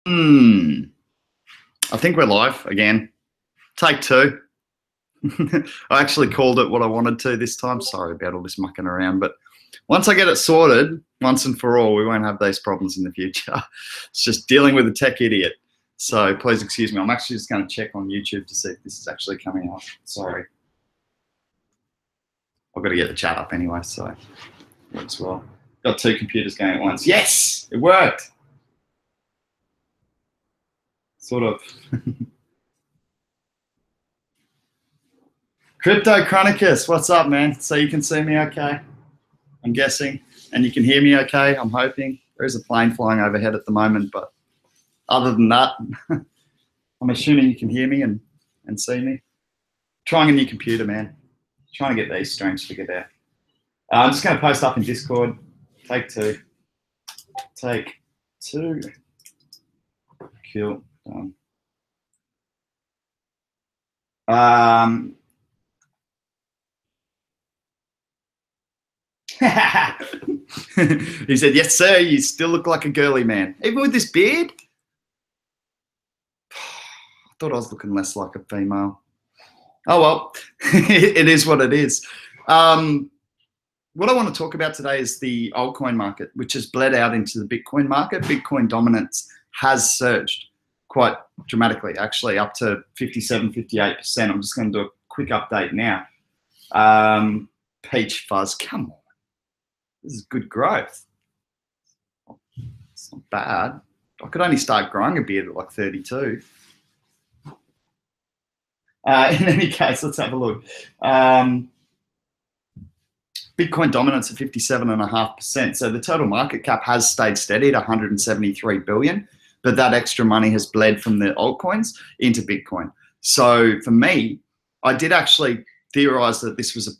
Hmm. I think we're live again. Take two. I actually called it what I wanted to this time. Sorry about all this mucking around, but once I get it sorted, once and for all, we won't have these problems in the future. It's just dealing with a tech idiot. So please excuse me. I'm actually just going to check on YouTube to see if this is actually coming up. Sorry. I've got to get the chat up anyway, so it works well. Got two computers going at once. Yes, it worked. Sort of. Crypto Chronicus, what's up, man? So you can see me okay, I'm guessing, and you can hear me okay, I'm hoping. There is a plane flying overhead at the moment, but other than that, I'm assuming you can hear me and see me. Trying a new computer, man. Trying to get these streams figured out. I'm just going to post up in Discord. Take two. Take two. Cool. Done. He said, yes, sir, you still look like a girly man. Even with this beard? I thought I was looking less like a female. Oh, well, it is what it is. What I want to talk about today is the altcoin market, which has bled out into the Bitcoin market. Bitcoin dominance has surged quite dramatically, actually, up to 57, 58%. I'm just going to do a quick update now. Peach fuzz, come on. This is good growth. It's not bad. I could only start growing a beard at like 32. In any case, let's have a look. Bitcoin dominance at 57.5%. So the total market cap has stayed steady at 173 billion, but that extra money has bled from the altcoins into Bitcoin. So for me, I did actually theorize that this was a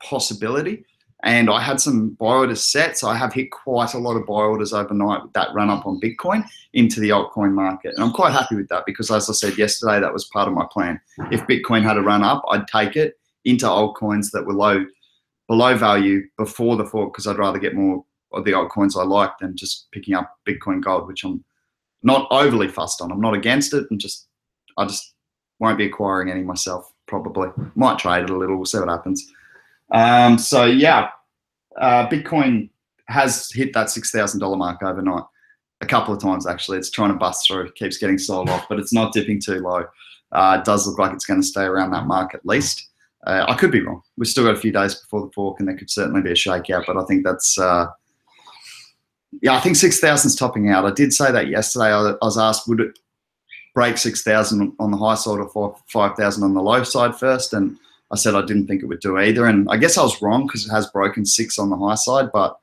possibility, and I had some buy orders set. So I have hit quite a lot of buy orders overnight with that run up on Bitcoin into the altcoin market. And I'm quite happy with that because, as I said yesterday, that was part of my plan. If Bitcoin had a run up, I'd take it into altcoins that were below value before the fork, because I'd rather get more of the altcoins I like than just picking up Bitcoin Gold, which I'm not overly fussed on. I'm not against it, and I just won't be acquiring any myself, probably. Might trade it a little, we'll see what happens. So yeah, Bitcoin has hit that $6,000 mark overnight a couple of times, actually. It's trying to bust through, keeps getting sold off, but it's not dipping too low. It does look like it's going to stay around that mark at least. I could be wrong. We've still got a few days before the fork, and there could certainly be a shakeout, but I think that's, yeah, I think 6,000 is topping out. I did say that yesterday. I was asked, would it break 6,000 on the high side or 5,000 on the low side first? And I said I didn't think it would do either. And I guess I was wrong because it has broken 6 on the high side, but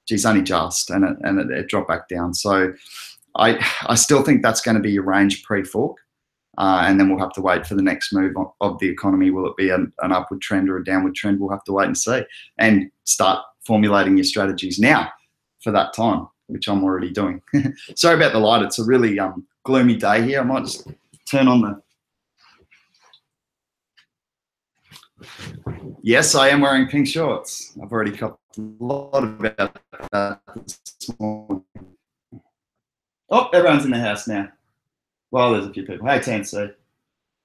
geez, only just, and it dropped back down. So I still think that's going to be your range pre-fork. And then we'll have to wait for the next move of the economy. Will it be an upward trend or a downward trend? We'll have to wait and see, and start formulating your strategies now for that time, which I'm already doing. Sorry about the light. It's a really gloomy day here. I might just turn on the... Yes, I am wearing pink shorts. I've already copped a lot about that this morning. Oh, everyone's in the house now. Well, there's a few people. Hey, TNC.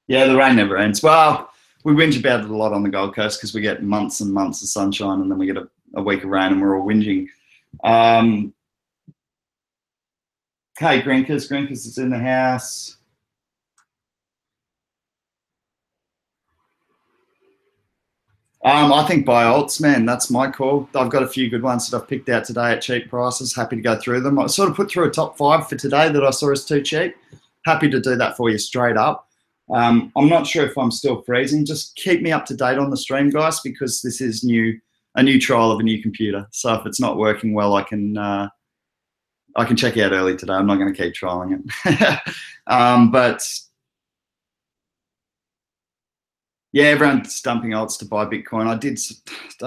Yeah, the rain never ends. Well, we whinge about it a lot on the Gold Coast because we get months and months of sunshine, and then we get a week of rain and we're all whinging. Hey, Grinkus is in the house. I think buy alts, man. That's my call. I've got a few good ones that I've picked out today at cheap prices. Happy to go through them. I sort of put through a top 5 for today that I saw as too cheap. Happy to do that for you straight up. I'm not sure if I'm still freezing. Just keep me up to date on the stream, guys, because this is a new trial of a new computer. So if it's not working well, I can check out early today. I'm not going to keep trialing it. But yeah, everyone's dumping alts to buy Bitcoin. I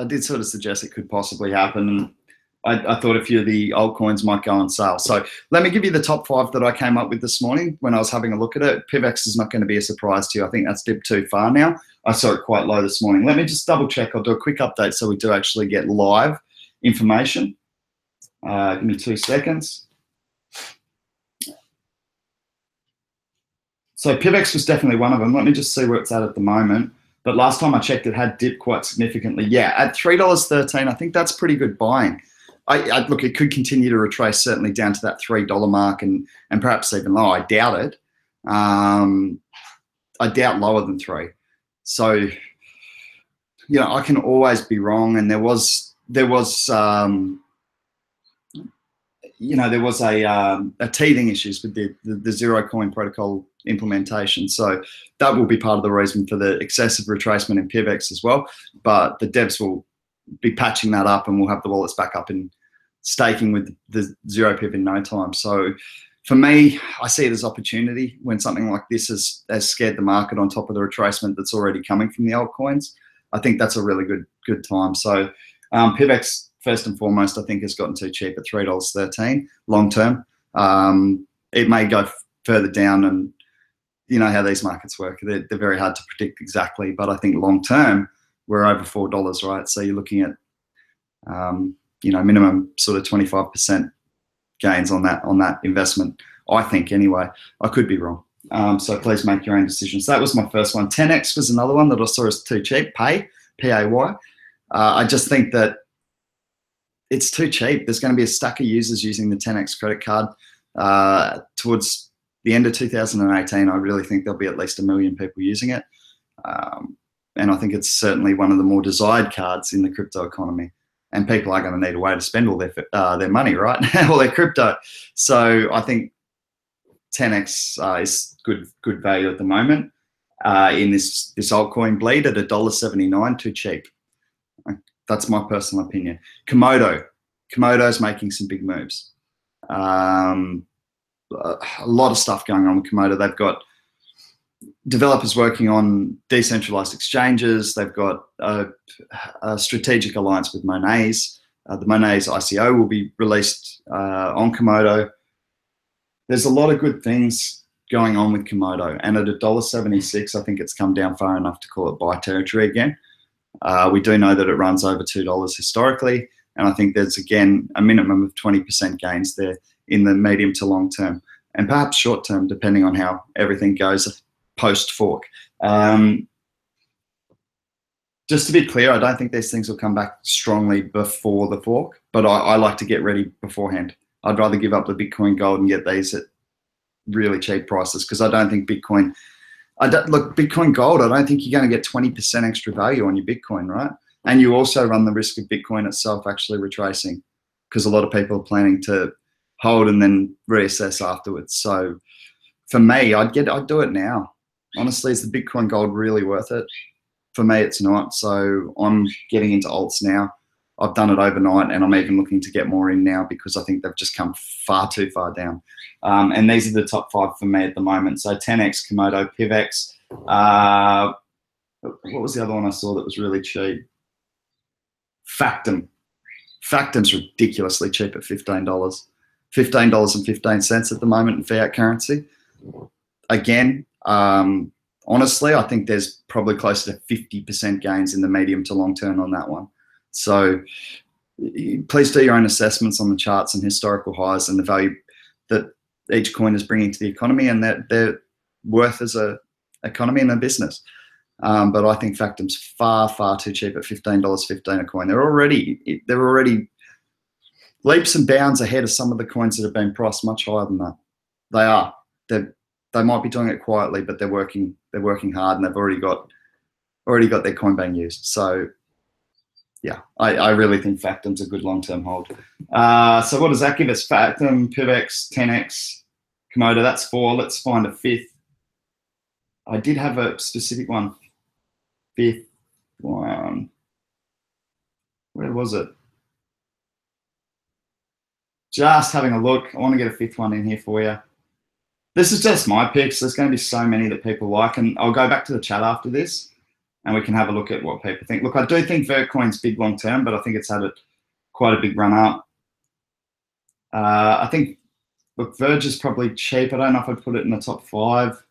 did sort of suggest it could possibly happen. I thought a few of the altcoins might go on sale. So let me give you the top 5 that I came up with this morning when I was having a look at it. PIVX is not going to be a surprise to you. I think that's dipped too far now. I saw it quite low this morning. Let me just double check. I'll do a quick update so we do actually get live information. Give me 2 seconds. So PIVX was definitely one of them. Let me just see where it's at the moment. But last time I checked, it had dipped quite significantly. Yeah, at $3.13, I think that's pretty good buying. Look, it could continue to retrace certainly down to that $3 mark and perhaps even lower. I doubt it. I doubt lower than 3. So, you know, I can always be wrong. And there was a teething issues with the zero coin protocol implementation. So that will be part of the reason for the excessive retracement in PIVX as well. But the devs will be patching that up, and we'll have the wallets back up in staking with the zero pip in no time. So for me, I see it as opportunity when something like this has scared the market on top of the retracement that's already coming from the altcoins. I think that's a really good time. So PIVX, first and foremost, I think has gotten too cheap at $3.13 long term. It may go further down, and you know how these markets work. They're very hard to predict exactly, but I think long term we're over $4, right? So you're looking at minimum sort of 25% gains on that investment. I think anyway. I could be wrong. So please make your own decisions. That was my first one. 10x was another one that I saw as too cheap. P-A-Y. I just think that it's too cheap. There's going to be a stack of users using the 10x credit card towards the end of 2018. I really think there'll be at least 1 million people using it. And I think it's certainly one of the more desired cards in the crypto economy. And people are going to need a way to spend all their money, right? All their crypto. So I think 10x is good value at the moment in this altcoin bleed at $1.79, too cheap. That's my personal opinion. Komodo's making some big moves. A lot of stuff going on with Komodo. They've got developers working on decentralized exchanges. They've got a strategic alliance with Monet's. The Monet's ICO will be released on Komodo. There's a lot of good things going on with Komodo. And at $1.76, I think it's come down far enough to call it buy territory again. We do know that it runs over $2 historically. And I think there's, again, a minimum of 20% gains there in the medium to long term, and perhaps short term, depending on how everything goes post-fork. Just to be clear, I don't think these things will come back strongly before the fork, but I like to get ready beforehand. I'd rather give up the Bitcoin Gold and get these at really cheap prices, because I don't think Bitcoin Gold, I don't think you're going to get 20% extra value on your Bitcoin, right? And you also run the risk of Bitcoin itself actually retracing, because a lot of people are planning to hold and then reassess afterwards. So for me, I'd do it now. Honestly, is the Bitcoin Gold really worth it? For me, it's not. So I'm getting into alts now. I've done it overnight, and I'm even looking to get more in now because I think they've just come far too far down. And these are the top 5 for me at the moment. So 10x, Komodo, PIVX. What was the other one I saw that was really cheap? Factom. Factom's ridiculously cheap at $15. $15.15 at the moment in fiat currency. Again, honestly, I think there's probably closer to 50% gains in the medium to long term on that one. So please do your own assessments on the charts and historical highs and the value that each coin is bringing to the economy and their worth as a economy and a business. But I think Factom's far, far too cheap at $15.15 a coin. They're already leaps and bounds ahead of some of the coins that have been priced much higher than that. They are. They might be doing it quietly, but they're working hard, and they've already got their coin being used. So yeah, I really think Factom's a good long-term hold. So what does that give us? Factom, PIVX, 10x, Komodo, that's 4. Let's find a 5th. I did have a specific one. 5th one. Where was it? Just having a look. I want to get a 5th one in here for you. This is just my picks. There's going to be so many that people like, and I'll go back to the chat after this, and we can have a look at what people think. Look, I do think Vertcoin's big long term, but I think it's had quite a big run up. I think, look, Verge is probably cheap. I don't know if I'd put it in the top 5.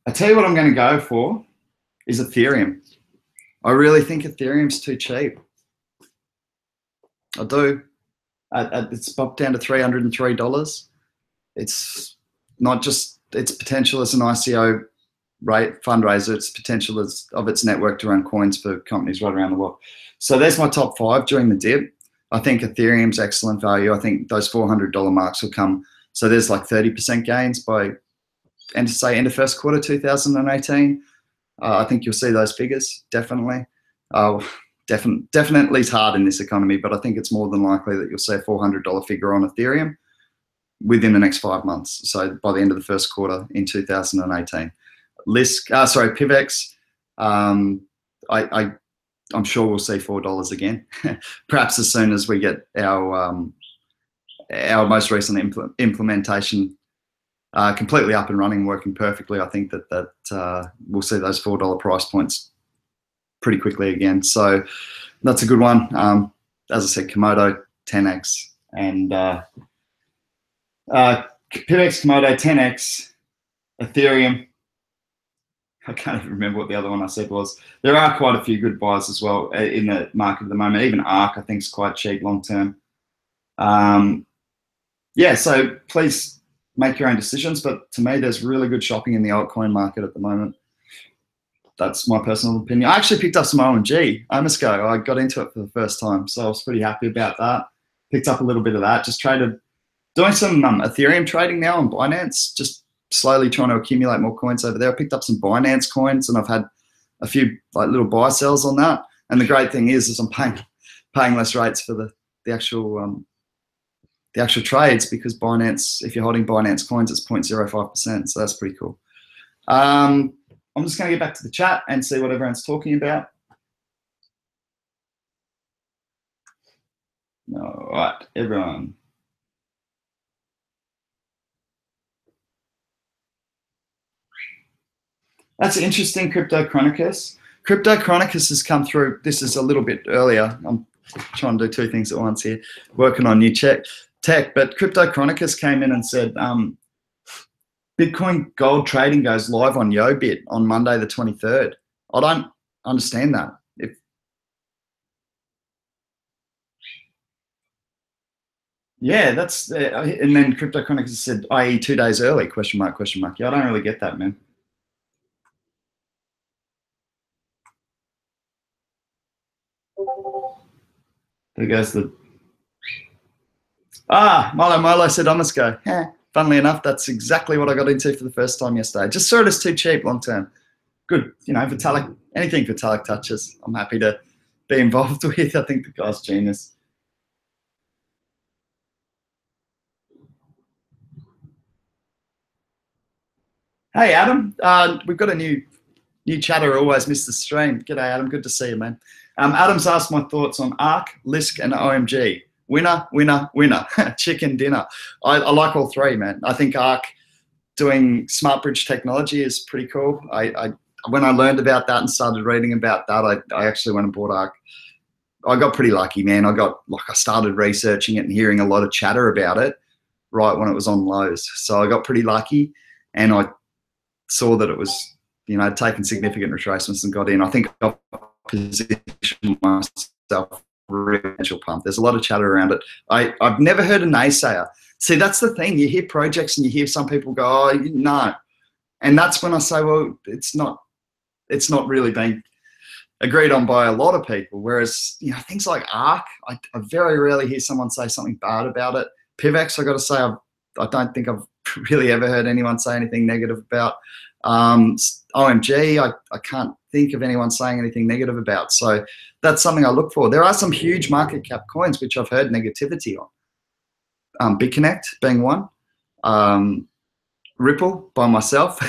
I tell you what I'm going to go for is Ethereum. I really think Ethereum's too cheap. I do. It's popped down to $303. It's not just its potential as an ICO fundraiser, its potential of its network to run coins for companies right around the world. So there's my top 5 during the dip. I think Ethereum's excellent value. I think those $400 marks will come. So there's like 30% gains by end of first quarter 2018. I think you'll see those figures, definitely. Definitely it's hard in this economy, but I think it's more than likely that you'll see a $400 figure on Ethereum within the next 5 months. So by the end of the first quarter in 2018. PIVX, I'm sure we'll see $4 again, perhaps as soon as we get our most recent implementation completely up and running, working perfectly. I think that we'll see those $4 price points pretty quickly again. So that's a good one. As I said, Komodo 10x and PIVX, Komodo 10x, Ethereum. I can't even remember what the other one I said was. There are quite a few good buys as well in the market at the moment. Even ARK, I think, is quite cheap long term. Yeah, so please make your own decisions. But to me, there's really good shopping in the altcoin market at the moment. That's my personal opinion. I actually picked up some OMG. I must go. I got into it for the first time, so I was pretty happy about that. Picked up a little bit of that. Just traded, doing some Ethereum trading now on Binance. Just slowly trying to accumulate more coins over there. I picked up some Binance coins, and I've had a few like little buy sells on that. And the great thing is I'm paying less rates for the actual trades, because Binance, if you're holding Binance coins, it's 0.05%. So that's pretty cool. I'm just going to get back to the chat and see what everyone's talking about. All right, everyone. That's interesting, Crypto Chronicus. Crypto Chronicus has come through. This is a little bit earlier. I'm trying to do 2 things at once here, working on new tech. But Crypto Chronicus came in and said, Bitcoin gold trading goes live on YoBit on Monday the 23rd. I don't understand that. Yeah, that's and then Crypto Chronicus said, i.e. 2 days early, question mark. Yeah, I don't really get that, man. There goes the... Milo said, I must go. Funnily enough, that's exactly what I got into for the first time yesterday. Just saw it as too cheap long term. Good, Vitalik, anything Vitalik touches, I'm happy to be involved with. I think the guy's genius. Hey, Adam, we've got a new chatter, always missed the stream. G'day, Adam, good to see you, man. Adam's asked my thoughts on ARK, Lisk, and OMG. Winner, winner, winner. Chicken dinner. I like all 3, man. I think ARK doing smart bridge technology is pretty cool. When I learned about that and started reading about that, I actually went and bought ARK. I got pretty lucky, man. I started researching it and hearing a lot of chatter about it right when it was on lows. So I got pretty lucky, and I saw that it was, taking significant retracements and got in. I think I positioned myself residential pump. There's a lot of chatter around it. I've never heard a naysayer. See, that's the thing. You hear projects and you hear some people go, oh, no. And that's when I say, well, it's not really being agreed on by a lot of people. Whereas, things like ARK, I very rarely hear someone say something bad about it. PIVX, I got to say, I don't think I've really ever heard anyone say anything negative about. OMG, I can't think of anyone saying anything negative about. So that's something I look for. There are some huge market cap coins which I've heard negativity on. BitConnect being one. Ripple by myself.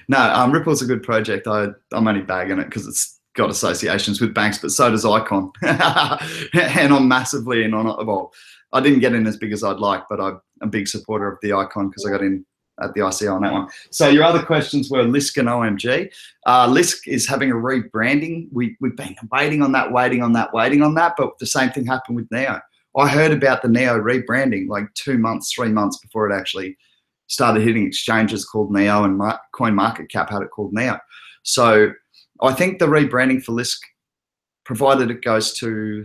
No, Ripple's a good project. I'm only bagging it because it's got associations with banks, but so does Icon. And I'm massively in on it. Well, I didn't get in as big as I'd like, but I'm a big supporter of the Icon because I got in at the ICO on that one. So your other questions were Lisk and OMG. Lisk is having a rebranding. We've been waiting on that, but the same thing happened with Neo. I heard about the Neo rebranding like 2 months, 3 months before it actually started hitting exchanges called Neo, and CoinMarketCap had it called Neo. So I think the rebranding for Lisk, provided it goes to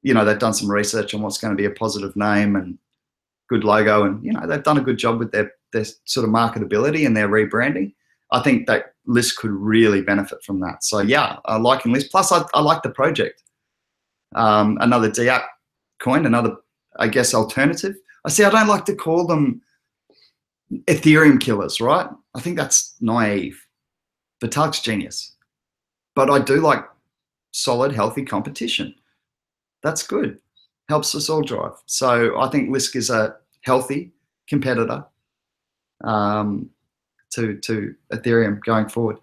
you know, they've done some research on what's going to be a positive name and good logo, and you know, they've done a good job with their sort of marketability and their rebranding. I think that List could really benefit from that. So yeah, I like List. Plus, I like the project. Another DApp coin, another, I guess, alternative. I don't like to call them Ethereum killers, right? I think that's naive. Vitalik's genius. But I do like solid, healthy competition. That's good. Helps us all drive. So I think Lisk is a healthy competitor to Ethereum going forward.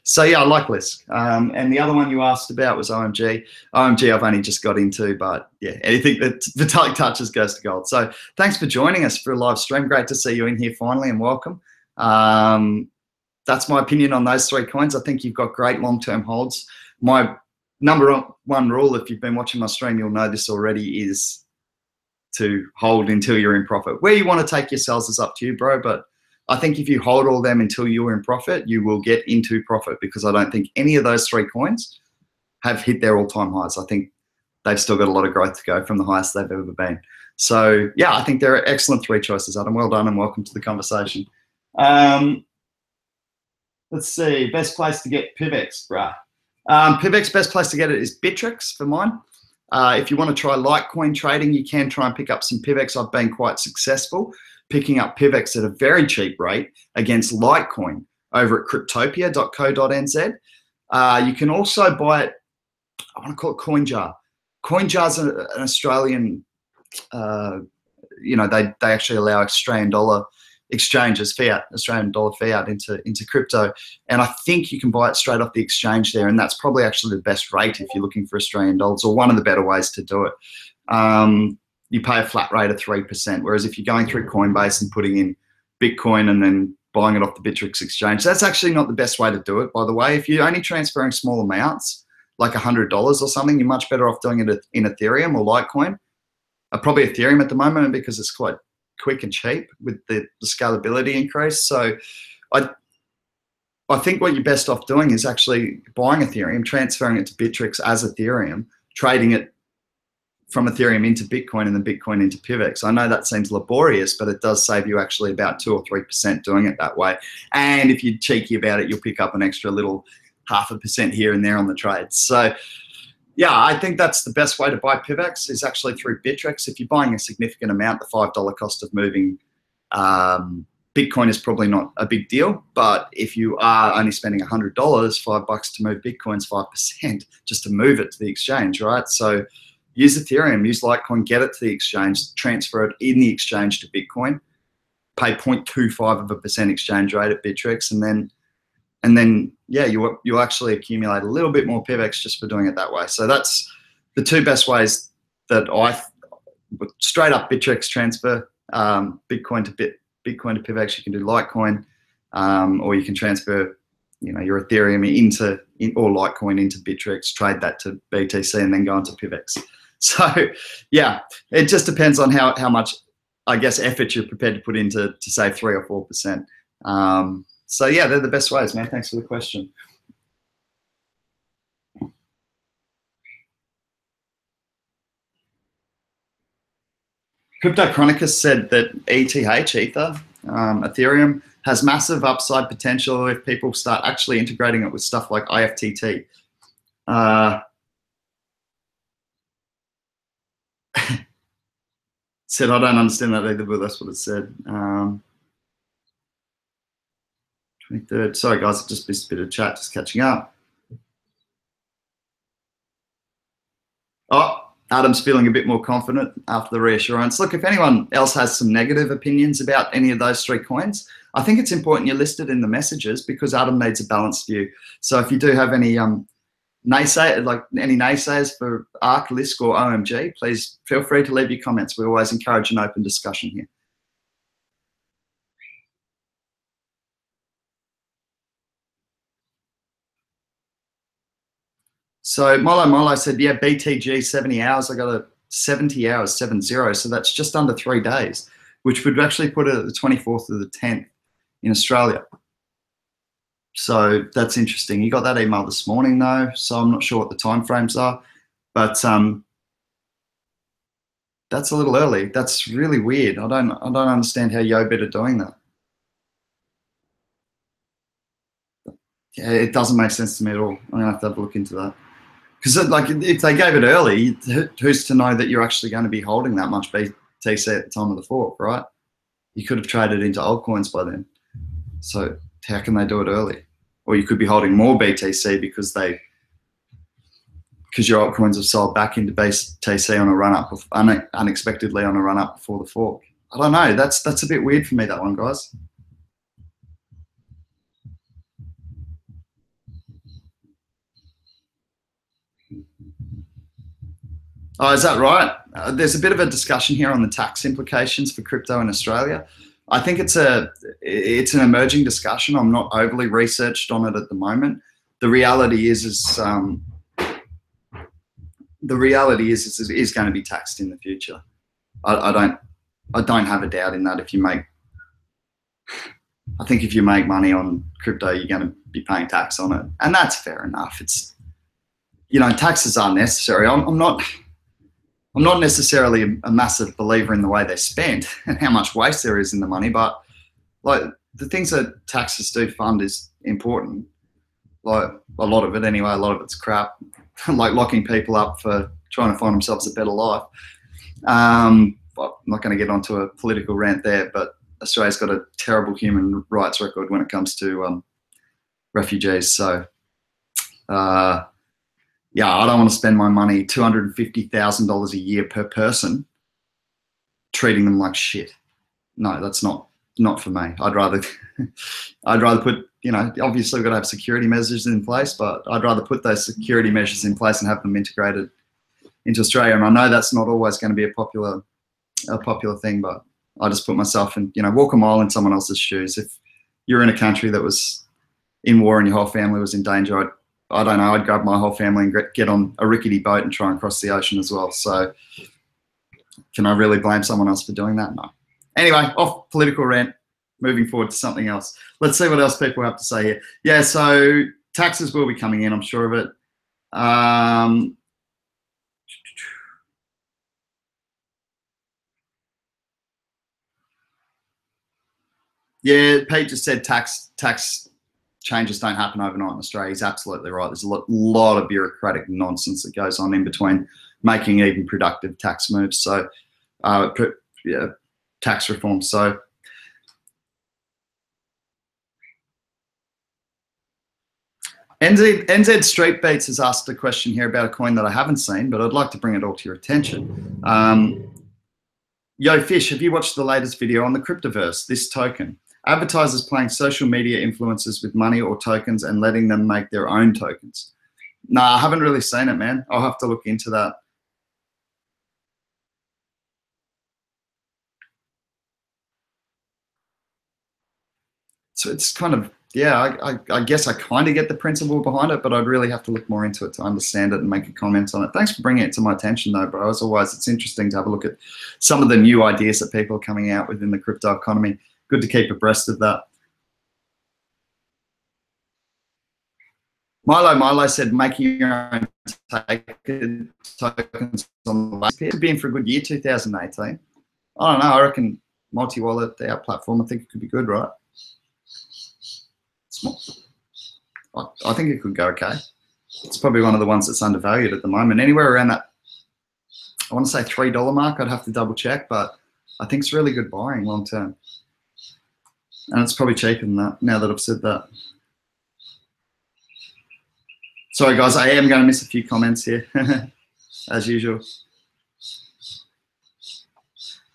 So yeah, I like Lisk. And the other one you asked about was OMG. OMG I've only just got into, but yeah, anything that Vitalik touches goes to gold. So thanks for joining us for a live stream. Great to see you in here finally, and welcome. That's my opinion on those three coins. I think you've got great long-term holds. My number one rule, if you've been watching my stream, you'll know this already, is to hold until you're in profit. Where you want to take your sells is up to you, bro, but I think if you hold all them until you're in profit, you will get into profit, because I don't think any of those three coins have hit their all-time highs. I think they've still got a lot of growth to go from the highest they've ever been. So yeah, I think they're excellent three choices, Adam. Well done and welcome to the conversation. Let's see, best place to get PIVX, bruh. PIVX, best place to get it is Bittrex for mine. If you want to try Litecoin trading, you can try and pick up some PIVX. I've been quite successful picking up PIVX at a very cheap rate against Litecoin over at cryptopia.co.nz. You can also buy it, I want to call it CoinJar. CoinJar's an Australian, you know, they actually allow Australian dollar exchanges, fiat, Australian dollar fiat into crypto. And I think you can buy it straight off the exchange there. And that's probably actually the best rate if you're looking for Australian dollars, or one of the better ways to do it. You pay a flat rate of 3%. Whereas if you're going through Coinbase and putting in Bitcoin and then buying it off the Bittrex exchange, that's actually not the best way to do it, by the way. If you're only transferring small amounts, like $100 or something, you're much better off doing it in Ethereum or Litecoin. Probably Ethereum at the moment, because it's quite quick and cheap with the scalability increase. So I think what you're best off doing is actually buying Ethereum, transferring it to Bittrex as Ethereum, trading it from Ethereum into Bitcoin and then Bitcoin into PIVX. I know that seems laborious, but it does save you actually about 2 or 3% doing it that way. And if you're cheeky about it, you'll pick up an extra little 0.5% here and there on the trades. So yeah, I think that's the best way to buy PIVX, is actually through Bittrex. If you're buying a significant amount, the $5 cost of moving Bitcoin is probably not a big deal. But if you are only spending $100, $5 to move Bitcoin's 5% just to move it to the exchange, right? So use Ethereum, use Litecoin, get it to the exchange, transfer it in the exchange to Bitcoin, pay 0.25% exchange rate at Bittrex, and then yeah, you'll actually accumulate a little bit more PIVX just for doing it that way. So that's the two best ways that straight up Bittrex transfer Bitcoin to PIVX. You can do Litecoin, or you can transfer, you know, your Ethereum or Litecoin into Bittrex, trade that to BTC, and then go into PIVX. So yeah, it just depends on how much, I guess, effort you're prepared to put into to save 3 or 4%. So yeah, they're the best ways, man. Thanks for the question. Crypto Chronicus said that ETH, Ethereum, has massive upside potential if people start actually integrating it with stuff like IFTT. Said, I don't understand that either, but that's what it said. 23rd. Sorry, guys, just missed a bit of chat, just catching up. Oh, Adam's feeling a bit more confident after the reassurance. Look, if anyone else has some negative opinions about any of those three coins, I think it's important you're listed in the messages, because Adam needs a balanced view. So if you do have any naysayers for ARK, Lisk, or OMG, please feel free to leave your comments. We always encourage an open discussion here. So Molo said, yeah, BTG 70 hours. I got a 70 hours, 70. So that's just under 3 days, which would actually put it at the 24th of the 10th in Australia. So that's interesting. You got that email this morning though, so I'm not sure what the timeframes are. But That's a little early. That's really weird. I don't understand how YoBit are doing that. Yeah, it doesn't make sense to me at all. I'm gonna have to look into that. Because like, if they gave it early, who's to know that you're actually going to be holding that much BTC at the time of the fork, right? You could have traded into altcoins by then. So how can they do it early? Or you could be holding more BTC because your altcoins have sold back into BTC on a run up, unexpectedly on a run up before the fork. I don't know. That's a bit weird for me, that one, guys. Oh, is that right? There's a bit of a discussion here on the tax implications for crypto in Australia. I think it's an emerging discussion. I'm not overly researched on it at the moment. The reality is it is going to be taxed in the future. I don't have a doubt in that. I think if you make money on crypto, you're going to be paying tax on it, and that's fair enough. It's, taxes are necessary. I'm not necessarily a massive believer in the way they're spent and how much waste there is in the money, but like the things that taxes do fund is important. Like a lot of it anyway, a lot of it's crap, like locking people up for trying to find themselves a better life. I'm not going to get onto a political rant there, but Australia's got a terrible human rights record when it comes to refugees. So, yeah, I don't want to spend my money, $250,000 a year per person, treating them like shit. No, that's not for me. I'd rather put, obviously we've got to have security measures in place, but I'd rather put those security measures in place and have them integrated into Australia. And I know that's not always going to be a popular thing, but I just put myself in, walk a mile in someone else's shoes. If you're in a country that was in war and your whole family was in danger, I don't know, I'd grab my whole family and get on a rickety boat and try and cross the ocean as well. So can I really blame someone else for doing that? No. Anyway, off political rant, moving forward to something else. Let's see what else people have to say here. Yeah, so taxes will be coming in, I'm sure of it. Yeah, Pete just said tax changes don't happen overnight in Australia. He's absolutely right. There's a lot of bureaucratic nonsense that goes on in between making even productive tax moves. So, yeah, tax reform. So, NZ Street Beats has asked a question here about a coin that I haven't seen, but I'd like to bring it all to your attention. Yo Fish, have you watched the latest video on the Cryptoverse, this token? Advertisers playing social media influencers with money or tokens and letting them make their own tokens. Nah, I haven't really seen it, man. I'll have to look into that. So it's kind of, yeah, I guess I kind of get the principle behind it, but I'd really have to look more into it to understand it and make a comment on it. Thanks for bringing it to my attention though, bro. As always, it's interesting to have a look at some of the new ideas that people are coming out within the crypto economy. Good to keep abreast of that. Milo said making your own tokens on the way. It could be in for a good year, 2018. I don't know. I reckon multi-wallet, our platform, I think it could be good, right? I think it could go okay. It's probably one of the ones that's undervalued at the moment. Anywhere around that, I want to say $3 mark. I'd have to double check, but I think it's really good buying long term. And it's probably cheaper than that now that I've said that. Sorry, guys, I am going to miss a few comments here, as usual.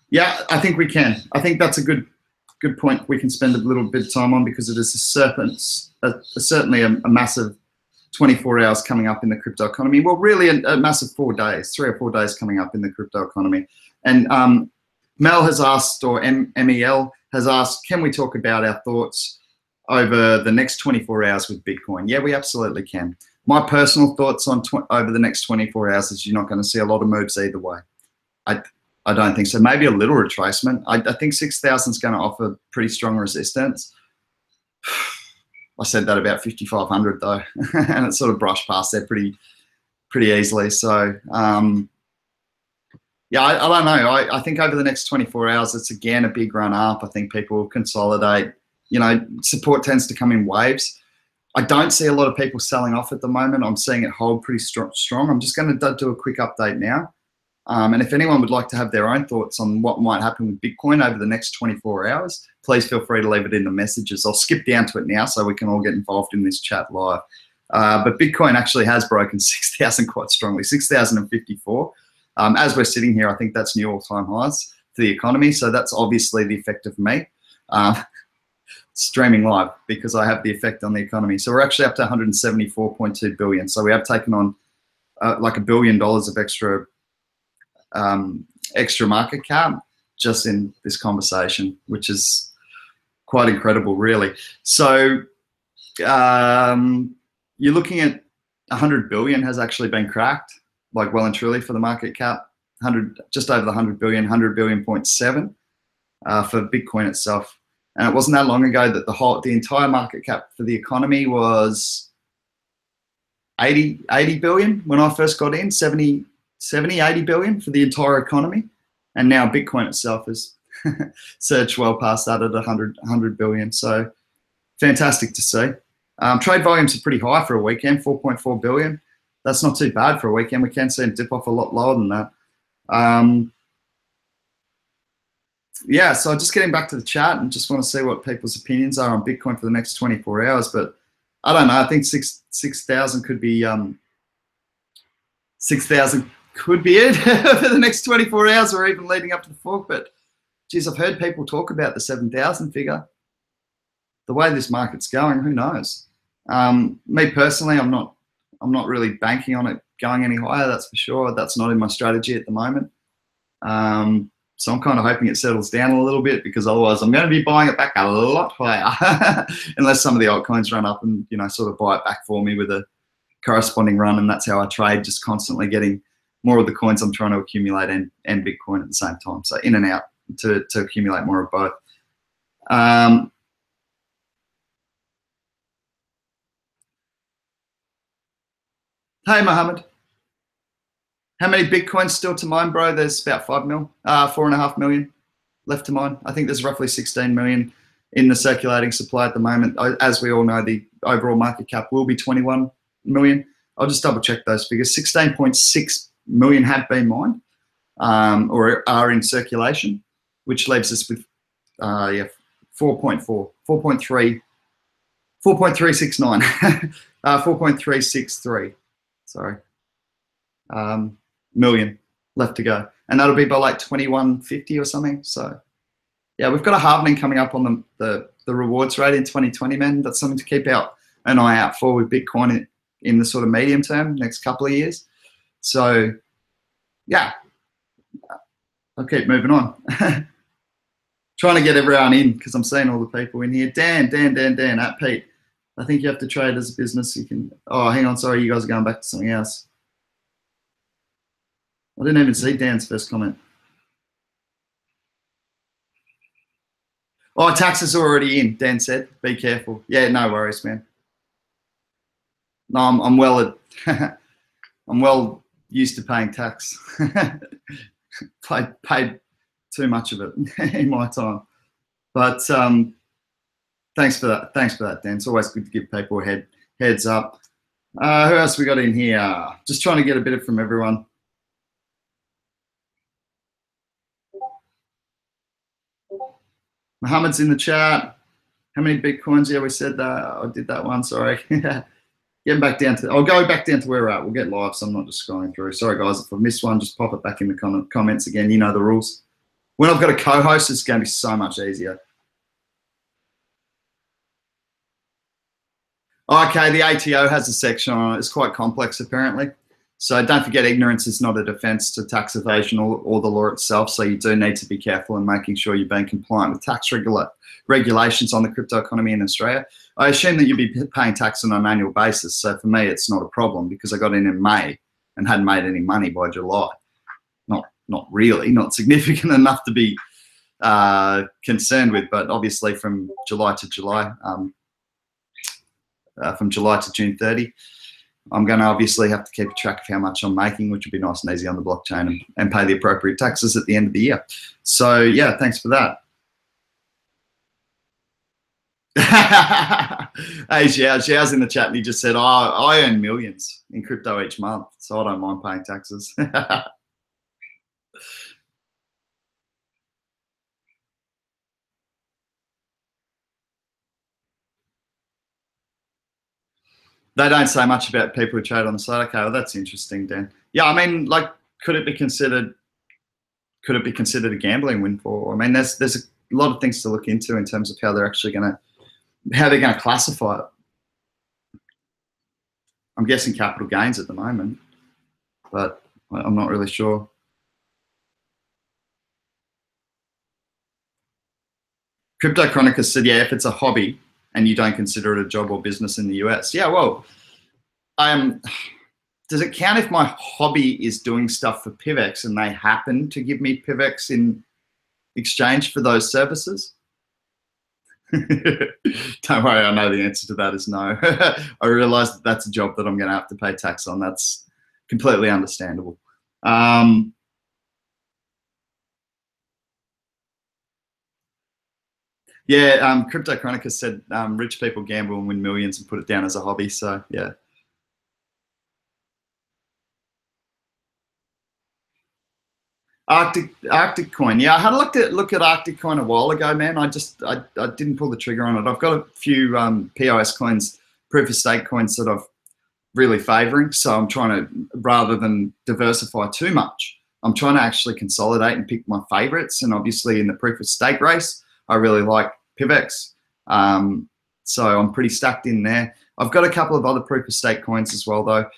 Yeah, I think we can. I think that's a good point we can spend a little bit of time on, because it is certainly a massive 24 hours coming up in the crypto economy. Well, really a massive 4 days, 3 or 4 days coming up in the crypto economy. And Mel has asked, or MEL has asked, can we talk about our thoughts over the next 24 hours with Bitcoin? Yeah, we absolutely can. My personal thoughts on over the next 24 hours is you're not going to see a lot of moves either way. I don't think so. Maybe a little retracement. I think 6,000 is going to offer pretty strong resistance. I said that about 5,500 though, and it sort of brushed past there pretty easily. So Yeah, I don't know. I think over the next 24 hours, it's again a big run up. I think people will consolidate. You know, support tends to come in waves. I don't see a lot of people selling off at the moment. I'm seeing it hold pretty strong. I'm just going to do a quick update now. And if anyone would like to have their own thoughts on what might happen with Bitcoin over the next 24 hours, please feel free to leave it in the messages. I'll skip down to it now so we can all get involved in this chat live. But Bitcoin actually has broken 6,000 quite strongly, 6,054. As we're sitting here, I think that's new all-time highs for the economy. So that's obviously the effect of me streaming live, because I have the effect on the economy. So we're actually up to 174.2 billion. So we have taken on like $1 billion of extra market cap just in this conversation, which is quite incredible, really. So you're looking at 100 billion has actually been cracked, like well and truly for the market cap. Just over the 100 billion, 100 billion point 7 for Bitcoin itself. And it wasn't that long ago that the entire market cap for the economy was 80 billion when I first got in, 70, 80 billion for the entire economy. And now Bitcoin itself has surged well past that at 100 billion. So fantastic to see. Trade volumes are pretty high for a weekend, 4.4 billion. That's not too bad for a weekend. We can see it dip off a lot lower than that. Yeah, so just getting back to the chat and just want to see what people's opinions are on Bitcoin for the next 24 hours. But I don't know. I think 6,000 could be 6,000 could be it for the next 24 hours or even leading up to the fork. But geez, I've heard people talk about the 7,000 figure. The way this market's going, who knows? Me personally, I'm not really banking on it going any higher. That's for sure. That's not in my strategy at the moment. So I'm kind of hoping it settles down a little bit, because otherwise I'm going to be buying it back a lot higher unless some of the altcoins run up and, you know, sort of buy it back for me with a corresponding run. And that's how I trade, just constantly getting more of the coins I'm trying to accumulate and Bitcoin at the same time. So in and out to accumulate more of both. Hey, Mohammed. How many Bitcoins still to mine, bro? There's about 4.5 million left to mine. I think there's roughly 16 million in the circulating supply at the moment. As we all know, the overall market cap will be 21 million. I'll just double check those figures. 16.6 million have been mined or are in circulation, which leaves us with 4.369, 4.363. Sorry. Million left to go, and that'll be by like 2150 or something. So yeah, we've got a halvening coming up on the rewards rate in 2020, man. That's something to keep an eye out for with Bitcoin in the sort of medium term, next couple of years. So yeah, I'll keep moving on. Trying to get everyone in, because I'm seeing all the people in here. Dan at Pete, I think you have to trade as a business. You can, oh, hang on, sorry, you guys are going back to something else. I didn't even see Dan's first comment. Oh, tax is already in, Dan said. Be careful. Yeah, no worries, man. No, I'm well I'm well used to paying tax. Paid too much of it in my time. But thanks for that. Thanks for that, Dan. It's always good to give people a heads up. Who else we got in here? Just trying to get a bit of from everyone. Mohammed's in the chat. How many Bitcoins? Yeah, we said that. I did that one, sorry. Getting back down to, I'll go back down to where we're at. We'll get live, so I'm not just scrolling through. Sorry, guys, if I missed one, just pop it back in the comments again. You know the rules. When I've got a co-host, it's going to be so much easier. Okay, the ATO has a section on it. It's quite complex, apparently. So don't forget, ignorance is not a defense to tax evasion or the law itself. So you do need to be careful in making sure you're being compliant with tax regulations on the crypto economy in Australia. I assume that you'll be paying tax on an annual basis. So for me, it's not a problem, because I got in May and hadn't made any money by July. Not really, not significant enough to be concerned with, but obviously from July to June 30, I'm going to obviously have to keep track of how much I'm making, which would be nice and easy on the blockchain, and pay the appropriate taxes at the end of the year. So yeah, thanks for that. Hey, Xiao's in the chat and he just said, oh, I earn millions in crypto each month, so I don't mind paying taxes. They don't say much about people who trade on the side. Okay, well, that's interesting, Dan. Yeah, I mean, like, could it be considered a gambling windfall? I mean, there's a lot of things to look into in terms of how they're actually gonna classify it. I'm guessing capital gains at the moment, but I'm not really sure. Crypto Chronicles said, yeah, if it's a hobby and you don't consider it a job or business in the US. Yeah, well, does it count if my hobby is doing stuff for PIVX and they happen to give me PIVX in exchange for those services? Don't worry, I know the answer to that is no. I realize that that's a job that I'm going to have to pay tax on. That's completely understandable. Yeah, Crypto Chronicles said rich people gamble and win millions and put it down as a hobby. So yeah. Arctic Coin. Yeah, I had a look at Arctic Coin a while ago, man. I didn't pull the trigger on it. I've got a few POS coins, proof of stake coins that I've really favoring. So I'm trying to, rather than diversify too much, I'm trying to actually consolidate and pick my favorites. And obviously in the proof of stake race, I really like PIVX. So I'm pretty stacked in there. I've got a couple of other proof of stake coins as well, though.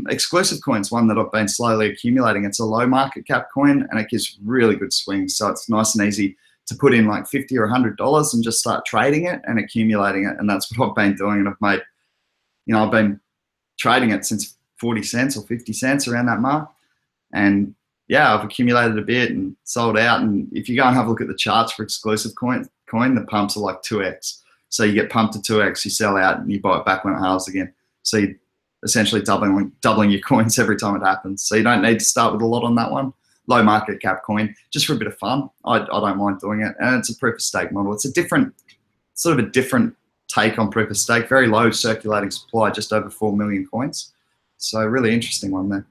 Exclusive coins, one that I've been slowly accumulating. It's a low market cap coin and it gives really good swings. So it's nice and easy to put in like $50 or $100 and just start trading it and accumulating it. And that's what I've been doing. And I've made, I've been trading it since 40 cents or 50 cents around that mark. And yeah, I've accumulated a bit and sold out. And if you go and have a look at the charts for exclusive coin, the pumps are like 2x. So you get pumped to 2x, you sell out and you buy it back when it halves again. So you essentially doubling your coins every time it happens. So you don't need to start with a lot on that one. Low market cap coin, just for a bit of fun. I don't mind doing it. And it's a proof of stake model. It's a different take on proof of stake. Very low circulating supply, just over 4 million coins. So really interesting one there.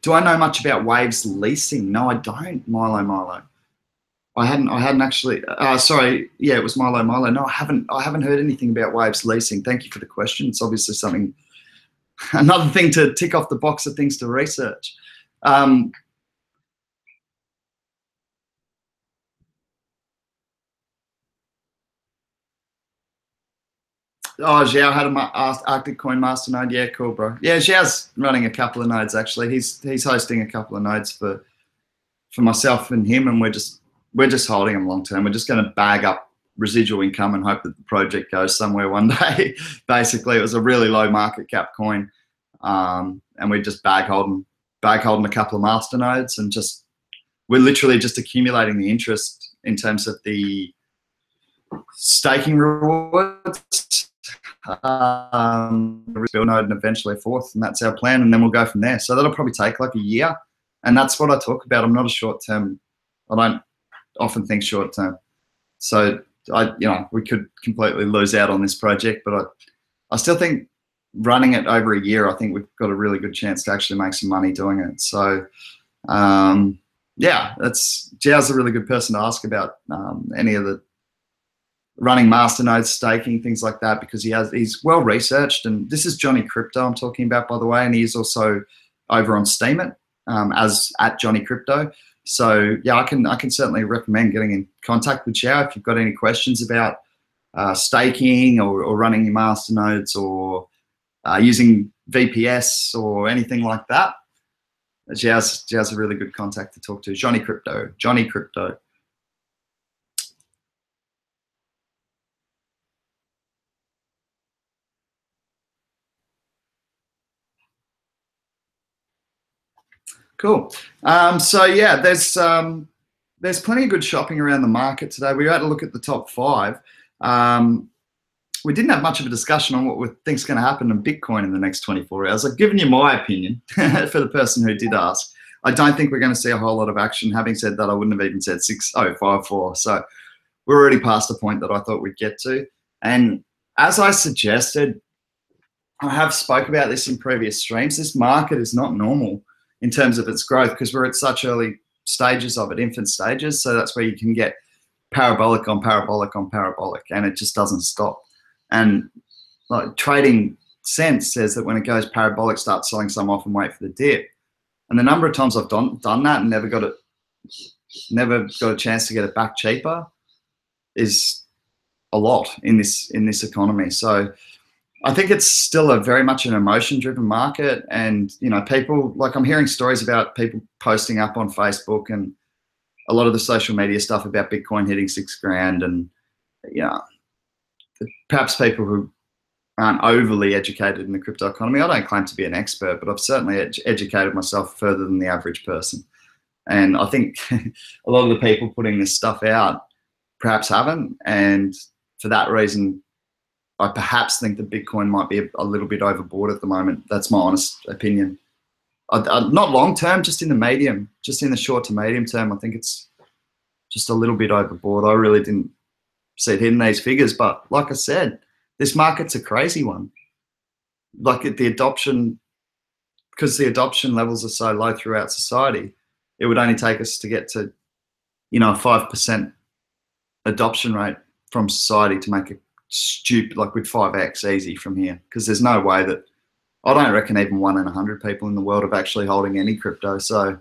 Do I know much about Waves leasing? No, I don't, Milo. I hadn't actually. Sorry, yeah, it was Milo. No, I haven't heard anything about Waves leasing. Thank you for the question. It's obviously something, another thing to tick off the box of things to research. Oh, Xiao had a Arctic Coin Masternode. Yeah, cool, bro. Yeah, Xiao's running a couple of nodes actually. He's hosting a couple of nodes for myself and him, and we're just holding them long term. We're just going to bag up residual income and hope that the project goes somewhere one day. Basically, it was a really low market cap coin, and we're just bag holding a couple of master nodes, and we're literally just accumulating the interest in terms of the staking rewards. Build node and eventually a fourth, and that's our plan, and then we'll go from there. So that'll probably take like a year, and that's what I talk about. I'm not a short term. I don't often think short term. So we could completely lose out on this project, but I still think running it over a year, I think we've got a really good chance to actually make some money doing it. So yeah, Jiao's a really good person to ask about any of the running masternodes, staking, things like that, because he's well researched. And this is Johnny Crypto I'm talking about, by the way, and he's also over on Steemit as at Johnny Crypto. So yeah, I can certainly recommend getting in contact with Xiao if you've got any questions about staking or running your masternodes or using VPS or anything like that. Xiao's a really good contact to talk to. Johnny Crypto. Cool. So yeah, there's there's plenty of good shopping around the market today. We had to look at the top 5. We didn't have much of a discussion on what we think is going to happen in Bitcoin in the next 24 hours. I've given you my opinion for the person who did ask. I don't think we're going to see a whole lot of action. Having said that, I wouldn't have even said 6054. So we're already past the point that I thought we'd get to. And as I suggested, I have spoke about this in previous streams. This market is not normal in terms of its growth because we're at such early stages of it, infant stages. So that's where you can get parabolic on parabolic on parabolic, and it just doesn't stop. And like trading sense says that when it goes parabolic, start selling some off and wait for the dip. And the number of times I've done that and never got a chance to get it back cheaper is a lot in this economy. So I think it's still a very much an emotion-driven market, and people, like, I'm hearing stories about people posting up on Facebook and a lot of the social media stuff about Bitcoin hitting $6,000, and perhaps people who aren't overly educated in the crypto economy. I don't claim to be an expert, but I've certainly educated myself further than the average person. And I think a lot of the people putting this stuff out perhaps haven't. And for that reason, I perhaps think that Bitcoin might be a little bit overbought at the moment. That's my honest opinion. Not long term, just in the medium, just in the short to medium term, I think it's just a little bit overbought. I really didn't see it hitting these figures, but like I said, this market's a crazy one. Like the adoption, because the adoption levels are so low throughout society, it would only take us to get to, a 5% adoption rate from society to make it stupid, like with 5x easy from here. Because there's no way that, I don't reckon even 1 in 100 people in the world are actually holding any crypto. So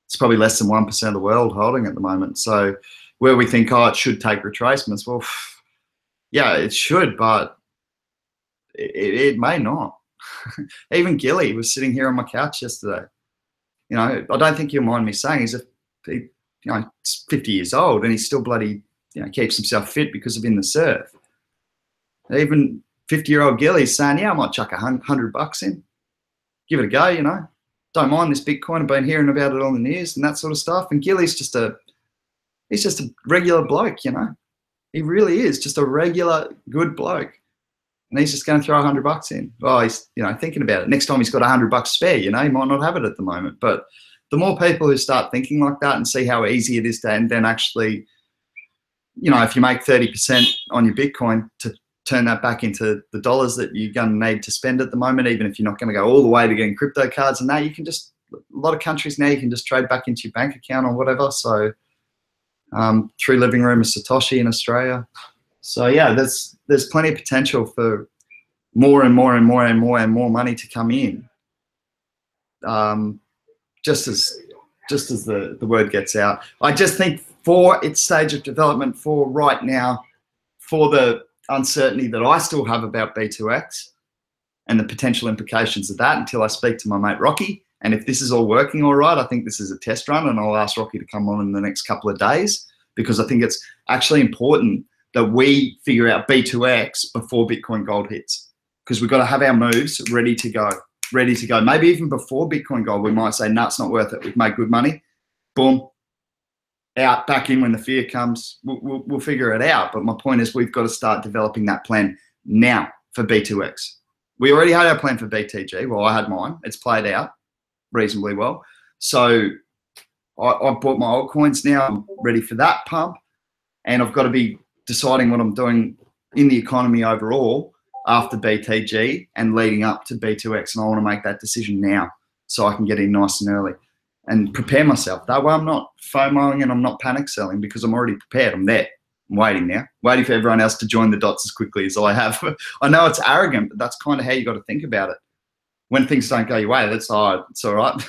it's probably less than 1% of the world holding at the moment. So where we think, it should take retracements, well, yeah, it should, but it may not. Even Gilly was sitting here on my couch yesterday. I don't think you'll mind me saying he's 50 years old and he's still bloody, keeps himself fit because of in the surf. Even 50-year-old Gilly's saying, yeah, I might chuck $100 in, give it a go, Don't mind this Bitcoin. I've been hearing about it on the news and that sort of stuff. And Gilly's just a regular bloke, He really is just a regular good bloke. And he's just going to throw $100 in. Well, he's, thinking about it. Next time he's got $100 spare, he might not have it at the moment. But the more people who start thinking like that and see how easy it is to, and then actually, if you make 30% on your Bitcoin, to turn that back into the dollars that you're going to need to spend at the moment, even if you're not going to go all the way to getting crypto cards and that, you can just, a lot of countries now, you can just trade back into your bank account or whatever. So through Living Room of Satoshi in Australia. So yeah, there's plenty of potential for more and more and more and more and more money to come in. Just as the word gets out. I just think for its stage of development, for right now, for the uncertainty that I still have about B2X and the potential implications of that until I speak to my mate Rocky. And if this is all working all right, I think this is a test run, and I'll ask Rocky to come on in the next couple of days, because I think it's actually important that we figure out B2X before Bitcoin Gold hits, because we've got to have our moves ready to go. Maybe even before Bitcoin Gold, we might say, no, it's not worth it. We've made good money. Boom. Out, back in when the fear comes. We'll figure it out. But my point is, we've got to start developing that plan now for B2X. We already had our plan for BTG. Well, I had mine. It's played out reasonably well. So I bought my altcoins now. I'm ready for that pump. And I've got to be deciding what I'm doing in the economy overall after BTG and leading up to B2X. And I want to make that decision now so I can get in nice and early and prepare myself. That way I'm not FOMOing and I'm not panic selling, because I'm already prepared. I'm there. I'm waiting now, waiting for everyone else to join the dots as quickly as I have. I know it's arrogant, but that's kind of how you got to think about it. When things don't go your way, it's all right.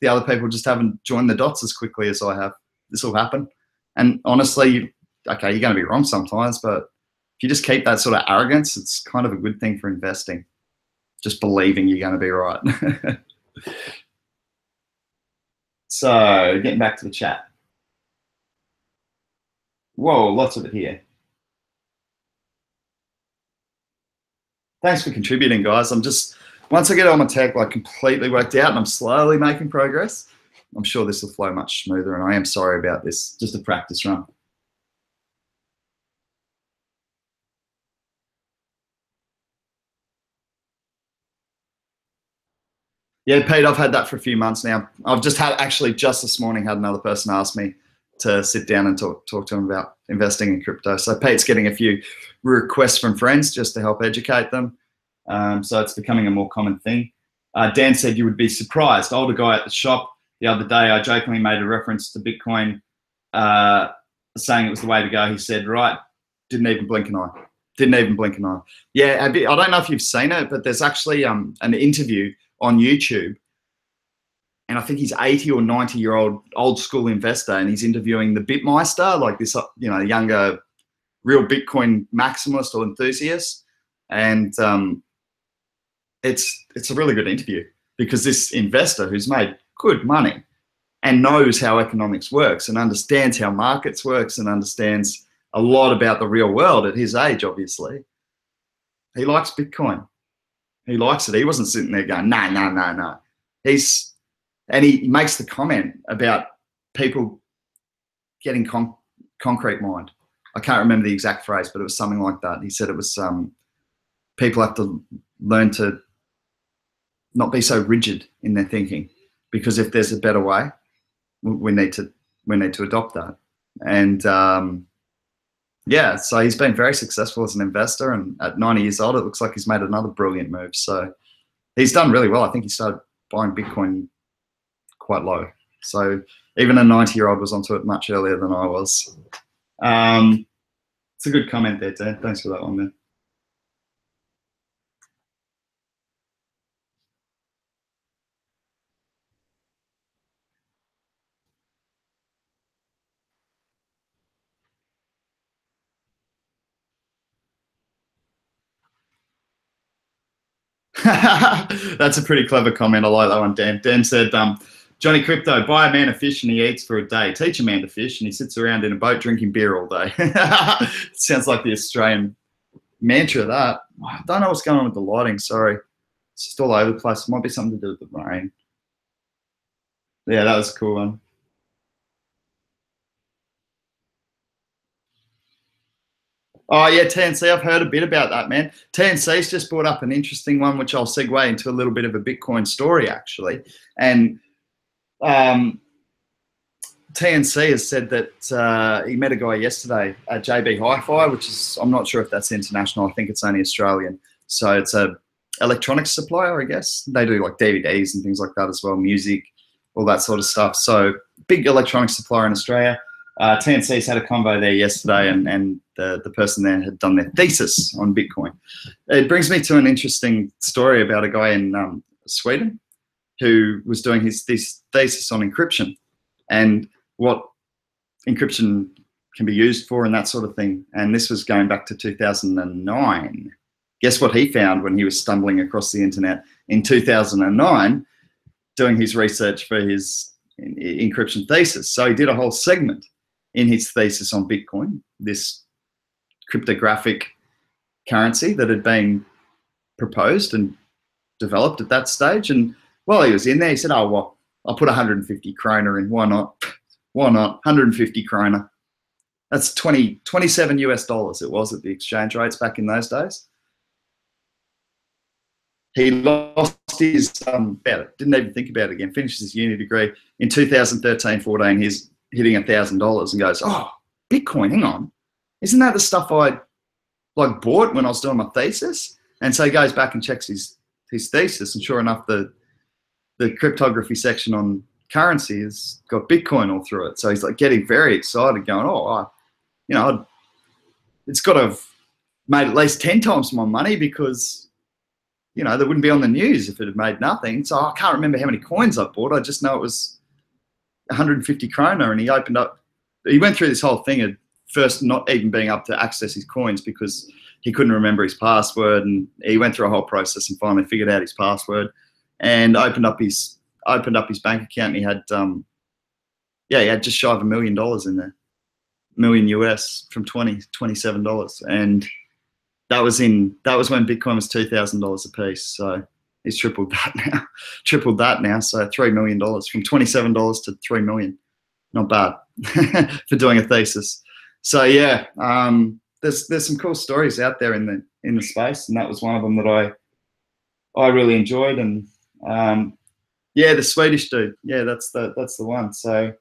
The other people just haven't joined the dots as quickly as I have. This will happen. And honestly, okay, you're going to be wrong sometimes, but if you just keep that sort of arrogance, it's kind of a good thing for investing. Just believing you're going to be right. So getting back to the chat. Whoa, lots of it here. Thanks for contributing, guys. I'm just, once I get all my tech like completely worked out and I'm slowly making progress, I'm sure this will flow much smoother, and I am sorry about this. Just a practice run. Yeah, Pete, I've had that for a few months now. I've just had, actually just this morning, had another person ask me to sit down and talk to him about investing in crypto. So Pete's getting a few requests from friends just to help educate them. So it's becoming a more common thing. Dan said you would be surprised. Older guy at the shop the other day, I jokingly made a reference to Bitcoin, saying it was the way to go. He said, right, didn't even blink an eye. Didn't even blink an eye. Yeah, I don't know if you've seen it, but there's actually an interview on YouTube, and I think he's 80 or 90-year-old old school investor, and he's interviewing the Bitmeister, like this, younger, real Bitcoin maximalist or enthusiast. And it's a really good interview, because this investor who's made good money and knows how economics works and understands how markets works and understands a lot about the real world at his age, obviously, he likes Bitcoin. He likes it. He wasn't sitting there going, no. And he makes the comment about people getting concrete mind. I can't remember the exact phrase, but it was something like that. He said it was people have to learn to not be so rigid in their thinking, because if there's a better way, we need to adopt that. And yeah, so he's been very successful as an investor, and at 90 years old, it looks like he's made another brilliant move. So he's done really well. I think he started buying Bitcoin quite low. So even a 90-year-old was onto it much earlier than I was. It's a good comment there, Dan. Thanks for that one, man. That's a pretty clever comment. I like that one, Dan. Dan said, Johnny Crypto, buy a man a fish and he eats for a day. Teach a man to fish and he sits around in a boat drinking beer all day. Sounds like the Australian mantra, that. I don't know what's going on with the lighting, sorry. It's just all over the place. It might be something to do with the rain. Yeah, that was a cool one. Oh, yeah, TNC, I've heard a bit about that, man. TNC's just brought up an interesting one, which I'll segue into a little bit of a Bitcoin story, actually. And TNC has said that he met a guy yesterday at JB Hi-Fi, which is, I'm not sure if that's international. I think it's only Australian. So it's a electronics supplier, I guess. They do like DVDs and things like that as well, music, all that sort of stuff. So big electronics supplier in Australia. TNC's had a convo there yesterday, and the person there had done their thesis on Bitcoin. It brings me to an interesting story about a guy in Sweden who was doing his thesis on encryption and what encryption can be used for and that sort of thing. And this was going back to 2009. Guess what he found when he was stumbling across the internet in 2009 doing his research for his encryption thesis? So he did a whole segment in his thesis on Bitcoin, this cryptographic currency that had been proposed and developed at that stage. And while he was in there, he said, oh, well, I'll put 150 kroner in. Why not? Why not? 150 kroner. That's 27 US dollars it was at the exchange rates back in those days. He lost his, didn't even think about it again, finished his uni degree. In 2013-14, he's hitting $1,000 and goes, oh, Bitcoin, hang on. Isn't that the stuff I bought when I was doing my thesis? And so he goes back and checks his thesis, and sure enough, the cryptography section on currency has got Bitcoin all through it. So he's like getting very excited, going, oh, it's got to have made at least 10 times my money, because, they wouldn't be on the news if it had made nothing. So I can't remember how many coins I bought. I just know it was 150 kroner, and he went through this whole thing at first not even being able to access his coins because he couldn't remember his password, and he went through a whole process and finally figured out his password and opened up his bank account, and he had he had just shy of $1 million in there, million US from $27, and that was when Bitcoin was $2,000 a piece. So He's tripled that now. Tripled that now. So $3 million from $27 to $3 million. Not bad for doing a thesis. So yeah, there's some cool stories out there in the space, and that was one of them that I really enjoyed. And yeah, the Swedish dude. Yeah, that's the one. So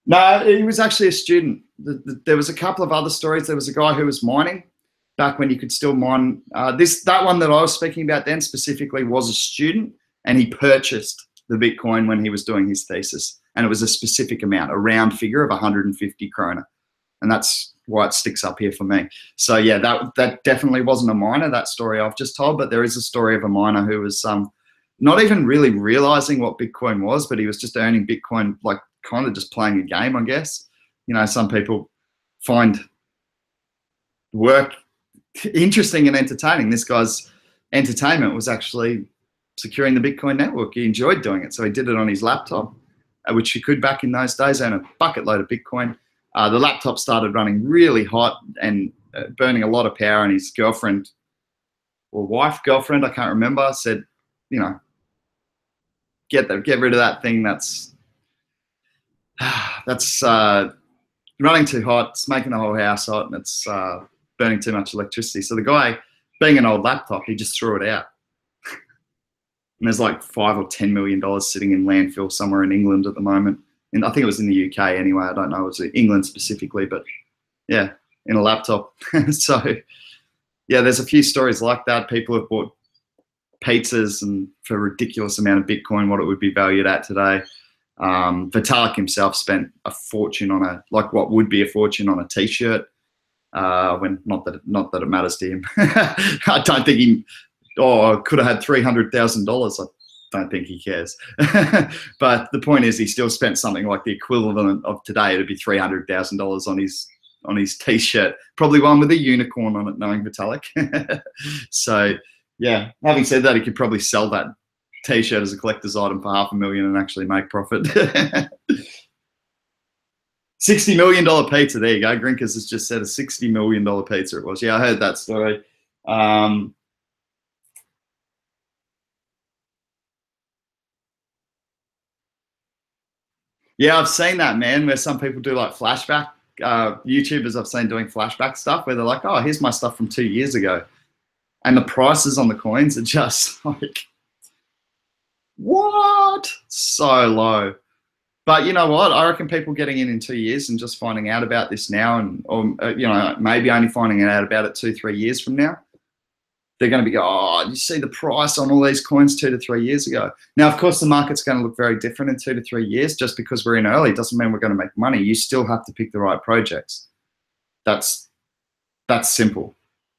no, he was actually a student. There was a couple of other stories. There was a guy who was mining back when you could still mine. That one that I was speaking about then specifically was a student, and he purchased the Bitcoin when he was doing his thesis, and it was a specific amount, a round figure of 150 krona, and that's why it sticks up here for me. So yeah, that definitely wasn't a miner, that story I've just told, but there is a story of a miner who was not even really realizing what Bitcoin was, but he was just earning Bitcoin, like kind of just playing a game, I guess. You know, some people find work interesting and entertaining. This guy's entertainment was actually securing the Bitcoin network. He enjoyed doing it, so he did it on his laptop, which you could back in those days, earn a bucket load of Bitcoin. The laptop started running really hot and burning a lot of power, and his girlfriend or wife, girlfriend, I can't remember, said, you know, get rid of that thing. That's running too hot. It's making the whole house hot, and it's burning too much electricity. So the guy, being an old laptop, he just threw it out. And there's like $5 or $10 million sitting in landfill somewhere in England at the moment. And I think it was in the UK anyway. I don't know. It was England specifically, but yeah, in a laptop. So yeah, there's a few stories like that. People have bought pizzas and for a ridiculous amount of Bitcoin, what it would be valued at today. Vitalik himself spent a fortune on what would be a fortune on a t-shirt. When not that it matters to him. I don't think he could have had $300,000. I don't think he cares. But the point is, he still spent something like the equivalent of today. It'd be $300,000 on his t-shirt, probably one with a unicorn on it, knowing Vitalik. So yeah, having said that, he could probably sell that t-shirt as a collector's item for $500,000 and actually make profit. $60 million pizza. There you go. Grinkers has just said a $60 million pizza it was. Yeah, I heard that story. Yeah, I've seen that, man, where some people do like flashback. YouTubers I've seen doing flashback stuff where they're like, oh, here's my stuff from 2 years ago. And the prices on the coins are just like, what? So low. But you know what? I reckon people getting in 2 years and just finding out about this now, or you know, maybe only finding out about it 2-3 years from now, they're going to be, oh, you see the price on all these coins 2 to 3 years ago. Now, of course, the market's going to look very different in 2 to 3 years. Just because we're in early doesn't mean we're going to make money. You still have to pick the right projects. That's simple.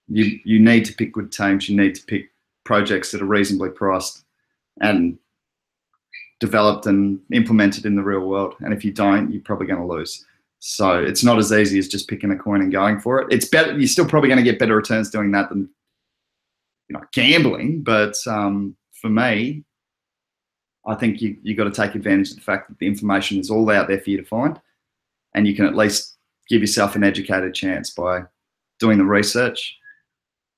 You need to pick good teams. You need to pick projects that are reasonably priced and developed and implemented in the real world. And if you don't, you're probably going to lose. So it's not as easy as just picking a coin and going for it. It's better. You're still probably going to get better returns doing that than, you know, gambling. But for me, I think you got to take advantage of the fact that the information is all out there for you to find, and you can at least give yourself an educated chance by doing the research,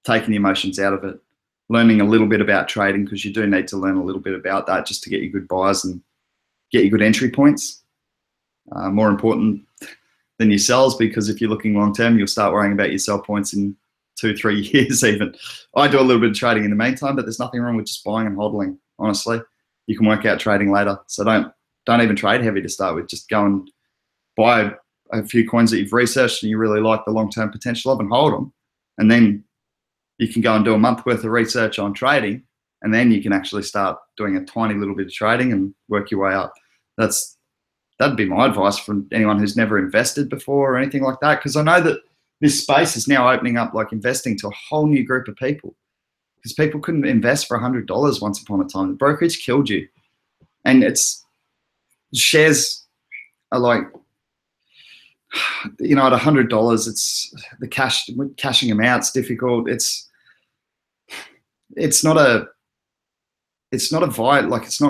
taking the emotions out of it, learning a little bit about trading, because you do need to learn a little bit about that just to get you good buys and get you good entry points. More important than your sells, because if you're looking long term, you'll start worrying about your sell points in 2-3 years even. I do a little bit of trading in the meantime, but there's nothing wrong with just buying and hodling, honestly. You can work out trading later. So don't even trade heavy to start with. Just go and buy a few coins that you've researched and you really like the long-term potential of, and hold them. And then you can go and do a month worth of research on trading, and then you can actually start doing a tiny little bit of trading and work your way up. That'd be my advice for anyone who's never invested before or anything like that, because I know that this space is now opening up, like investing to a whole new group of people, because people couldn't invest for $100 once upon a time. The brokerage killed you. And shares are like, you know, at $100, it's the cashing them out's difficult. It's not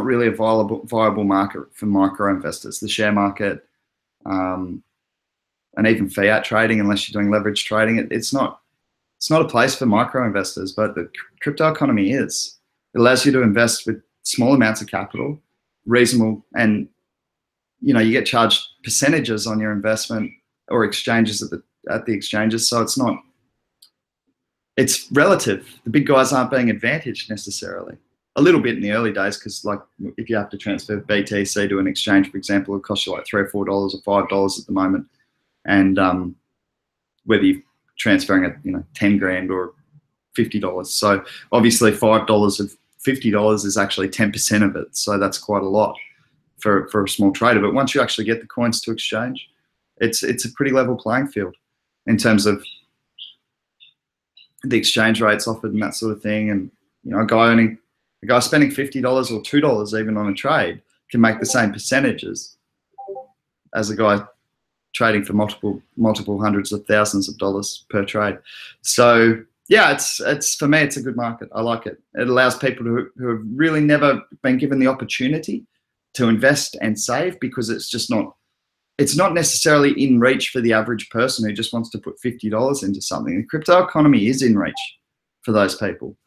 really a viable market for micro investors. The share market, and even fiat trading, unless you're doing leverage trading, it's not It's not a place for micro investors, but the crypto economy is. It allows you to invest with small amounts of capital, reasonable, and you get charged percentages on your investment or exchanges at the exchanges. So it's relative. The big guys aren't being advantaged necessarily. A little bit in the early days, because like if you have to transfer BTC to an exchange, for example, it costs you like $3 or $4 or $5 at the moment, and whether you're transferring it, 10 grand or $50. So obviously $5 of $50 is actually 10% of it. So that's quite a lot for a small trader. But once you actually get the coins to exchange, it's a pretty level playing field in terms of the exchange rates offered and that sort of thing. And a guy spending $50 or $2 even on a trade can make the same percentages as a guy trading for multiple hundreds of thousands of dollars per trade. So yeah, it's for me, it's a good market. I like it. It allows people who have really never been given the opportunity to invest and save, because it's not necessarily in reach for the average person who just wants to put $50 into something. The crypto economy is in reach for those people.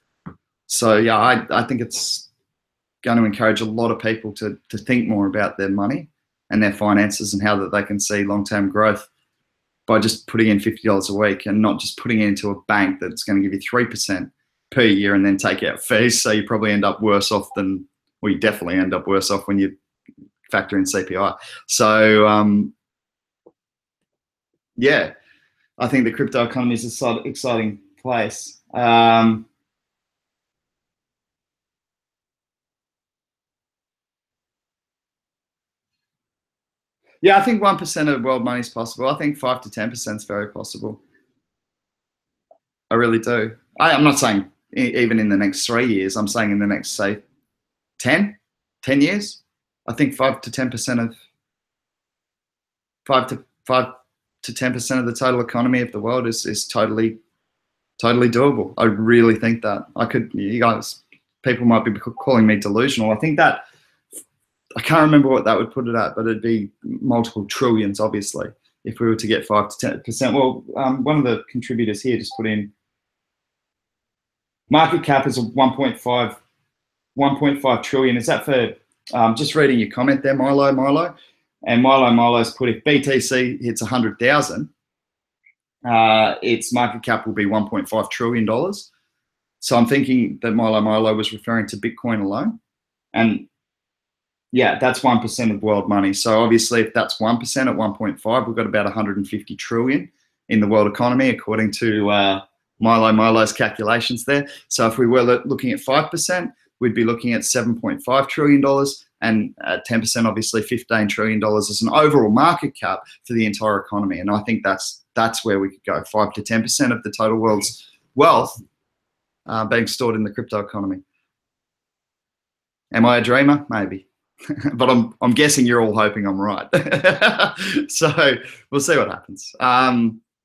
So yeah, I think it's going to encourage a lot of people to think more about their money and their finances and how that they can see long-term growth by just putting in $50 a week and not just putting it into a bank that's going to give you 3% per year and then take out fees. So you probably end up worse off you definitely end up worse off when you factor in CPI. So yeah, I think the crypto economy is an exciting place. Yeah, I think 1% of world money is possible. I think 5 to 10% is very possible. I really do. I'm not saying even in the next 3 years. I'm saying in the next, say, 10 years. I think 5 to 10% of 5 to 10% of the total economy of the world is totally doable. I really think that. People might be calling me delusional. I think that. I can't remember what that would put it at, but it'd be multiple trillions, obviously, if we were to get 5 to 10%. Well, one of the contributors here just put in market cap is 1.5 trillion. Is that for, just reading your comment there, Milo? And Milo's put, if BTC hits 100,000, its market cap will be $1.5 trillion. So I'm thinking that Milo was referring to Bitcoin alone. And yeah, that's 1% of world money. So obviously, if that's 1% at 1.5, we've got about 150 trillion in the world economy, according to Milo's calculations there. So if we were looking at 5%, we'd be looking at $7.5 trillion, and at 10%, obviously, $15 trillion as an overall market cap for the entire economy. And I think that's where we could go, 5 to 10% of the total world's wealth being stored in the crypto economy. Am I a dreamer? Maybe. But I'm guessing you're all hoping I'm right. So we'll see what happens.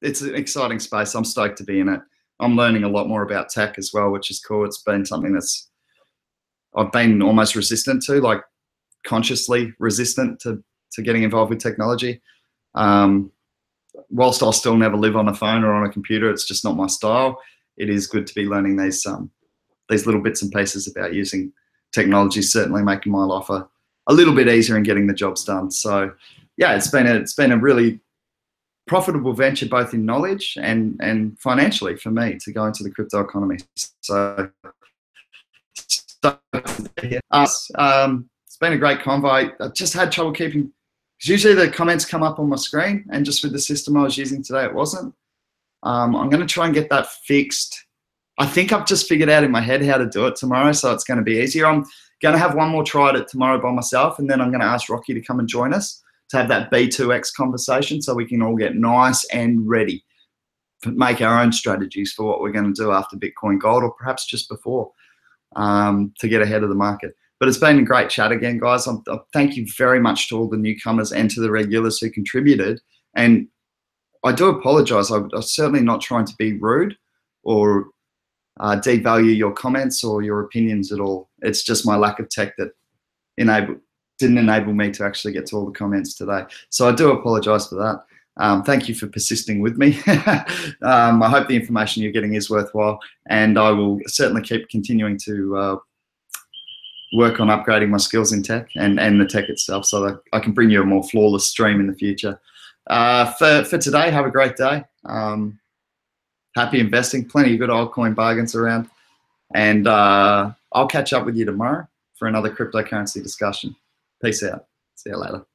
It's an exciting space. I'm stoked to be in it. I'm learning a lot more about tech as well, which is cool. It's been something I've been almost resistant to, like consciously resistant to getting involved with technology. Whilst I'll still never live on a phone or on a computer, it's just not my style. It is good to be learning these little bits and pieces about using technology, certainly making my life a little bit easier in getting the jobs done. So yeah, it's been a really profitable venture, both in knowledge and financially for me, to go into the crypto economy. So it's been a great convo. I just had trouble keeping, because usually the comments come up on my screen, and just with the system I was using today, it wasn't. I'm going to try and get that fixed. I think I've just figured out in my head how to do it tomorrow, so it's going to be easier. I'm going to have one more try at it tomorrow by myself, and then I'm going to ask Rocky to come and join us to have that B2X conversation, so we can all get nice and ready to make our own strategies for what we're going to do after Bitcoin Gold, or perhaps just before, to get ahead of the market. But it's been a great chat again, guys. Thank you very much to all the newcomers and to the regulars who contributed. And I do apologize. I'm certainly not trying to be rude or devalue your comments or your opinions at all. It's just my lack of tech that didn't enable me to actually get to all the comments today. So I do apologize for that. Thank you for persisting with me. I hope the information you're getting is worthwhile, and I will certainly keep continuing to work on upgrading my skills in tech and the tech itself, so that I can bring you a more flawless stream in the future. For today, have a great day. Happy investing, plenty of good altcoin bargains around, and I'll catch up with you tomorrow for another cryptocurrency discussion. Peace out. See you later.